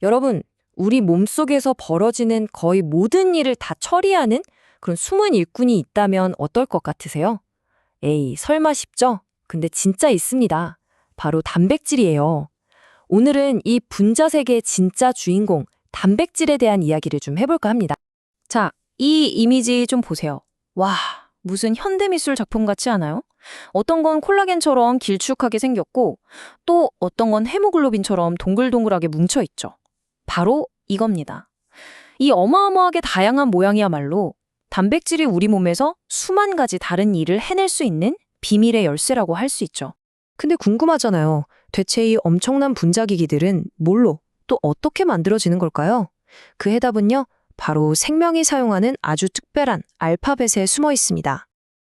여러분, 우리 몸속에서 벌어지는 거의 모든 일을 다 처리하는 그런 숨은 일꾼이 있다면 어떨 것 같으세요? 에이, 설마 싶죠? 근데 진짜 있습니다. 바로 단백질이에요. 오늘은 이 분자세계의 진짜 주인공, 단백질에 대한 이야기를 좀 해볼까 합니다. 자, 이 이미지 좀 보세요. 와, 무슨 현대미술 작품 같지 않아요? 어떤 건 콜라겐처럼 길쭉하게 생겼고, 또 어떤 건 헤모글로빈처럼 동글동글하게 뭉쳐있죠. 바로 이겁니다. 이 어마어마하게 다양한 모양이야말로 단백질이 우리 몸에서 수만 가지 다른 일을 해낼 수 있는 비밀의 열쇠라고 할 수 있죠. 근데 궁금하잖아요. 대체 이 엄청난 분자기기들은 뭘로 또 어떻게 만들어지는 걸까요? 그 해답은요, 바로 생명이 사용하는 아주 특별한 알파벳에 숨어 있습니다.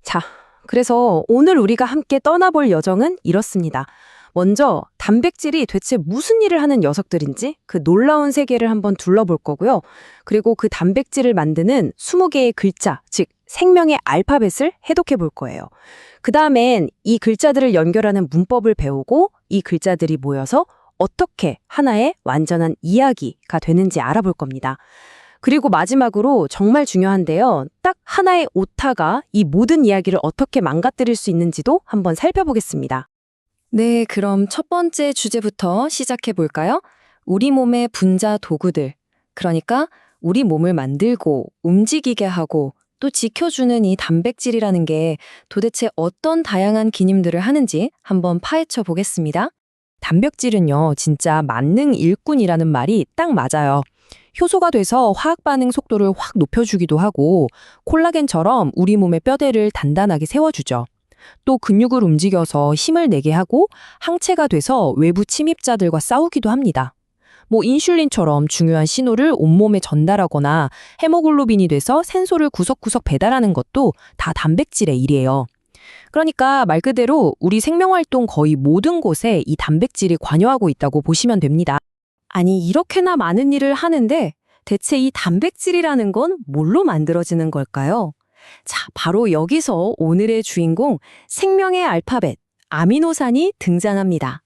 자, 그래서 오늘 우리가 함께 떠나볼 여정은 이렇습니다. 먼저 단백질이 대체 무슨 일을 하는 녀석들인지 그 놀라운 세계를 한번 둘러볼 거고요. 그리고 그 단백질을 만드는 20개의 글자, 즉 생명의 알파벳을 해독해 볼 거예요. 그 다음엔 이 글자들을 연결하는 문법을 배우고 이 글자들이 모여서 어떻게 하나의 완전한 이야기가 되는지 알아볼 겁니다. 그리고 마지막으로 정말 중요한데요. 딱 하나의 오타가 이 모든 이야기를 어떻게 망가뜨릴 수 있는지도 한번 살펴보겠습니다. 네, 그럼 첫 번째 주제부터 시작해 볼까요? 우리 몸의 분자 도구들. 그러니까 우리 몸을 만들고 움직이게 하고 또 지켜주는 이 단백질이라는 게 도대체 어떤 다양한 기능들을 하는지 한번 파헤쳐 보겠습니다. 단백질은요, 진짜 만능 일꾼이라는 말이 딱 맞아요. 효소가 돼서 화학 반응 속도를 확 높여주기도 하고 콜라겐처럼 우리 몸의 뼈대를 단단하게 세워주죠. 또 근육을 움직여서 힘을 내게 하고 항체가 돼서 외부 침입자들과 싸우기도 합니다. 인슐린처럼 중요한 신호를 온몸에 전달하거나 헤모글로빈이 돼서 산소를 구석구석 배달하는 것도 다 단백질의 일이에요. 그러니까 말 그대로 우리 생명활동 거의 모든 곳에 이 단백질이 관여하고 있다고 보시면 됩니다. 아니, 이렇게나 많은 일을 하는데 대체 이 단백질이라는 건 뭘로 만들어지는 걸까요? 자, 바로 여기서 오늘의 주인공, 생명의 알파벳, 아미노산이 등장합니다.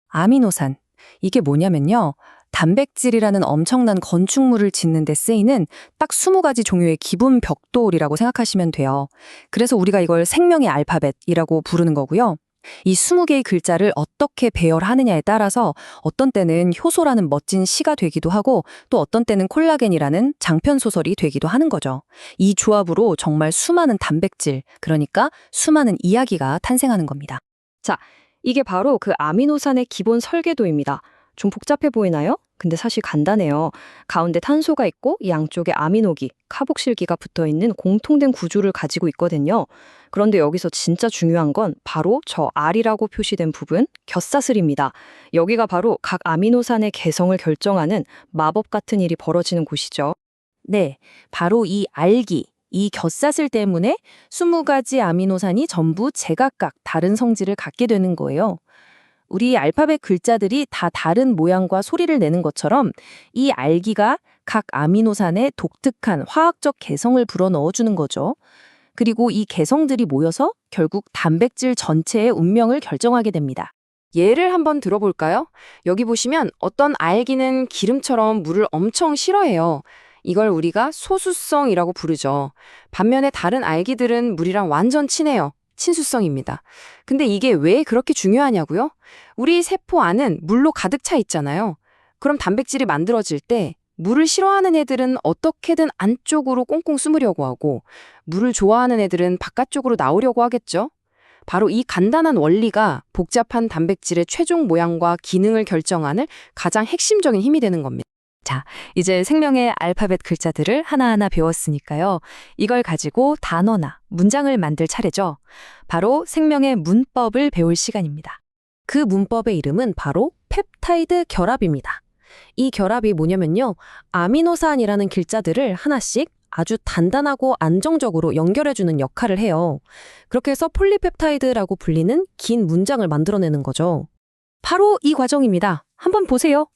아미노산, 이게 뭐냐면요. 단백질이라는 엄청난 건축물을 짓는 데 쓰이는 딱 20가지 종류의 기본 벽돌이라고 생각하시면 돼요. 그래서 우리가 이걸 생명의 알파벳이라고 부르는 거고요. 이 20개의 글자를 어떻게 배열하느냐에 따라서 어떤 때는 효소라는 멋진 시가 되기도 하고 또 어떤 때는 콜라겐이라는 장편 소설이 되기도 하는 거죠. 이 조합으로 정말 수많은 단백질, 그러니까 수많은 이야기가 탄생하는 겁니다. 자, 이게 바로 그 아미노산의 기본 설계도입니다. 좀 복잡해 보이나요? 근데 사실 간단해요. 가운데 탄소가 있고 양쪽에 아미노기, 카복실기가 붙어있는 공통된 구조를 가지고 있거든요. 그런데 여기서 진짜 중요한 건 바로 저 R이라고 표시된 부분, 곁사슬입니다. 여기가 바로 각 아미노산의 개성을 결정하는 마법 같은 일이 벌어지는 곳이죠. 네, 바로 이 알기, 이 곁사슬 때문에 20가지 아미노산이 전부 제각각 다른 성질을 갖게 되는 거예요. 우리 알파벳 글자들이 다 다른 모양과 소리를 내는 것처럼 이 알기가 각 아미노산의 독특한 화학적 개성을 불어넣어주는 거죠. 그리고 이 개성들이 모여서 결국 단백질 전체의 운명을 결정하게 됩니다. 예를 한번 들어볼까요? 여기 보시면 어떤 알기는 기름처럼 물을 엄청 싫어해요. 이걸 우리가 소수성이라고 부르죠. 반면에 다른 알기들은 물이랑 완전 친해요. 친수성입니다. 근데 이게 왜 그렇게 중요하냐고요? 우리 세포 안은 물로 가득 차 있잖아요. 그럼 단백질이 만들어질 때 물을 싫어하는 애들은 어떻게든 안쪽으로 꽁꽁 숨으려고 하고 물을 좋아하는 애들은 바깥쪽으로 나오려고 하겠죠? 바로 이 간단한 원리가 복잡한 단백질의 최종 모양과 기능을 결정하는 가장 핵심적인 힘이 되는 겁니다. 자, 이제 생명의 알파벳 글자들을 하나하나 배웠으니까요. 이걸 가지고 단어나 문장을 만들 차례죠. 바로 생명의 문법을 배울 시간입니다. 그 문법의 이름은 바로 펩타이드 결합입니다. 이 결합이 뭐냐면요. 아미노산이라는 글자들을 하나씩 아주 단단하고 안정적으로 연결해주는 역할을 해요. 그렇게 해서 폴리펩타이드라고 불리는 긴 문장을 만들어내는 거죠. 바로 이 과정입니다. 한번 보세요.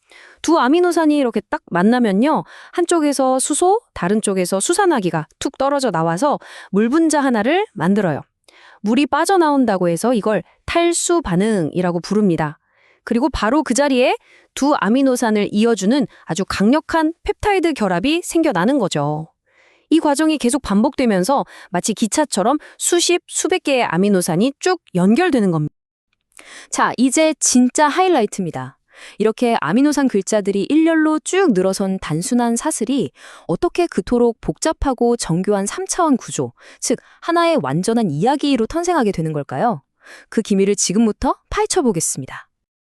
두 아미노산이 이렇게 딱 만나면요. 한쪽에서 수소, 다른 쪽에서 수산화기가 툭 떨어져 나와서 물 분자 하나를 만들어요. 물이 빠져나온다고 해서 이걸 탈수 반응이라고 부릅니다. 그리고 바로 그 자리에 두 아미노산을 이어주는 아주 강력한 펩타이드 결합이 생겨나는 거죠. 이 과정이 계속 반복되면서 마치 기차처럼 수십, 수백 개의 아미노산이 쭉 연결되는 겁니다. 자, 이제 진짜 하이라이트입니다. 이렇게 아미노산 글자들이 일렬로 쭉 늘어선 단순한 사슬이 어떻게 그토록 복잡하고 정교한 3차원 구조, 즉 하나의 완전한 이야기로 탄생하게 되는 걸까요? 그 기밀을 지금부터 파헤쳐 보겠습니다.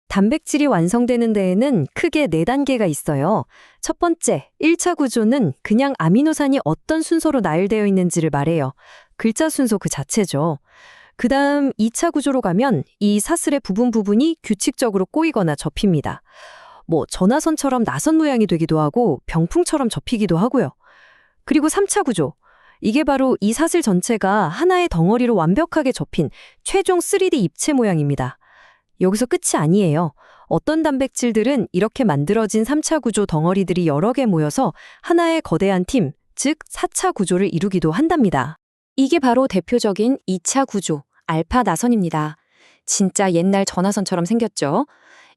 단백질이 완성되는 데에는 크게 4단계가 있어요. 첫 번째, 1차 구조는 그냥 아미노산이 어떤 순서로 나열되어 있는지를 말해요. 글자 순서 그 자체죠. 그 다음 2차 구조로 가면 이 사슬의 부분이 규칙적으로 꼬이거나 접힙니다. 전화선처럼 나선 모양이 되기도 하고 병풍처럼 접히기도 하고요. 그리고 3차 구조. 이게 바로 이 사슬 전체가 하나의 덩어리로 완벽하게 접힌 최종 3D 입체 모양입니다. 여기서 끝이 아니에요. 어떤 단백질들은 이렇게 만들어진 3차 구조 덩어리들이 여러 개 모여서 하나의 거대한 팀, 즉 4차 구조를 이루기도 한답니다. 이게 바로 대표적인 2차 구조, 알파 나선입니다. 진짜 옛날 전화선처럼 생겼죠?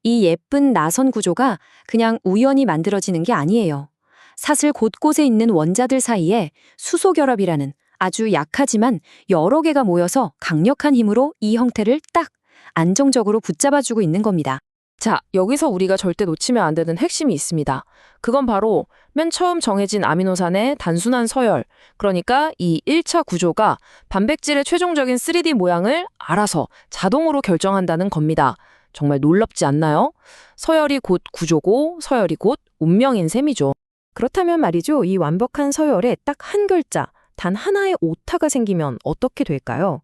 이 예쁜 나선 구조가 그냥 우연히 만들어지는 게 아니에요. 사슬 곳곳에 있는 원자들 사이에 수소결합이라는 아주 약하지만 여러 개가 모여서 강력한 힘으로 이 형태를 딱 안정적으로 붙잡아주고 있는 겁니다. 자, 여기서 우리가 절대 놓치면 안 되는 핵심이 있습니다. 그건 바로 맨 처음 정해진 아미노산의 단순한 서열, 그러니까 이 1차 구조가 단백질의 최종적인 3D 모양을 알아서 자동으로 결정한다는 겁니다. 정말 놀랍지 않나요? 서열이 곧 구조고 서열이 곧 운명인 셈이죠. 그렇다면 말이죠. 이 완벽한 서열에 딱 한 글자, 단 하나의 오타가 생기면 어떻게 될까요?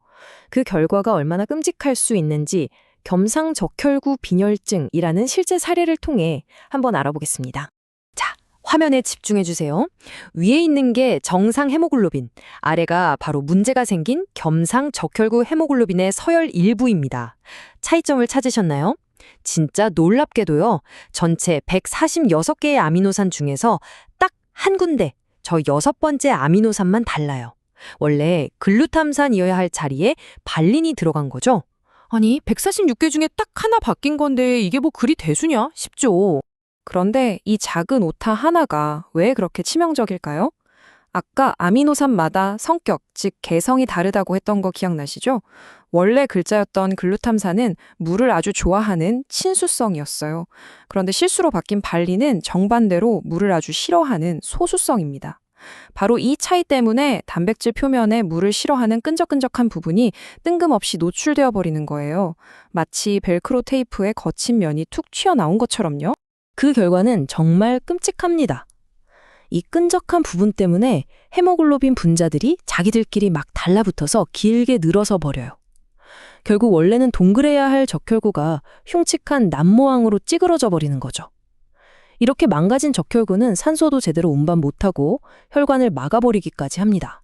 그 결과가 얼마나 끔찍할 수 있는지 겸상적혈구 빈혈증이라는 실제 사례를 통해 한번 알아보겠습니다. 자, 화면에 집중해 주세요. 위에 있는 게 정상 헤모글로빈, 아래가 바로 문제가 생긴 겸상적혈구 헤모글로빈의 서열 일부입니다. 차이점을 찾으셨나요? 진짜 놀랍게도요. 전체 146개의 아미노산 중에서 딱 한 군데, 저 6번째 아미노산만 달라요. 원래 글루탐산이어야 할 자리에 발린이 들어간 거죠. 아니, 146개 중에 딱 하나 바뀐 건데 이게 뭐 그리 대수냐 싶죠. 그런데 이 작은 오타 하나가 왜 그렇게 치명적일까요? 아까 아미노산마다 성격, 즉 개성이 다르다고 했던 거 기억나시죠? 원래 글자였던 글루탐산은 물을 아주 좋아하는 친수성이었어요. 그런데 실수로 바뀐 발린은 정반대로 물을 아주 싫어하는 소수성입니다. 바로 이 차이 때문에 단백질 표면에 물을 싫어하는 끈적끈적한 부분이 뜬금없이 노출되어 버리는 거예요. 마치 벨크로 테이프의 거친 면이 툭 튀어나온 것처럼요. 그 결과는 정말 끔찍합니다. 이 끈적한 부분 때문에 헤모글로빈 분자들이 자기들끼리 막 달라붙어서 길게 늘어서 버려요. 결국 원래는 동그래야 할 적혈구가 흉측한 남모양으로 찌그러져 버리는 거죠. 이렇게 망가진 적혈구는 산소도 제대로 운반 못하고 혈관을 막아버리기까지 합니다.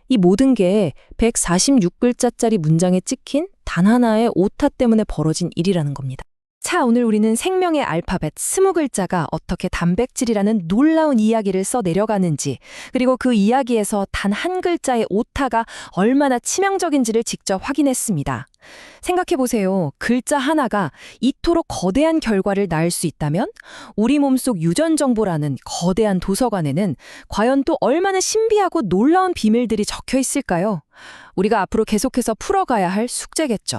이 모든 게 146글자짜리 문장에 찍힌 단 하나의 오타 때문에 벌어진 일이라는 겁니다. 자, 오늘 우리는 생명의 알파벳 20글자가 어떻게 단백질이라는 놀라운 이야기를 써내려가는지, 그리고 그 이야기에서 단 한 글자의 오타가 얼마나 치명적인지를 직접 확인했습니다. 생각해보세요. 글자 하나가 이토록 거대한 결과를 낳을 수 있다면 우리 몸속 유전정보라는 거대한 도서관에는 과연 또 얼마나 신비하고 놀라운 비밀들이 적혀 있을까요? 우리가 앞으로 계속해서 풀어가야 할 숙제겠죠.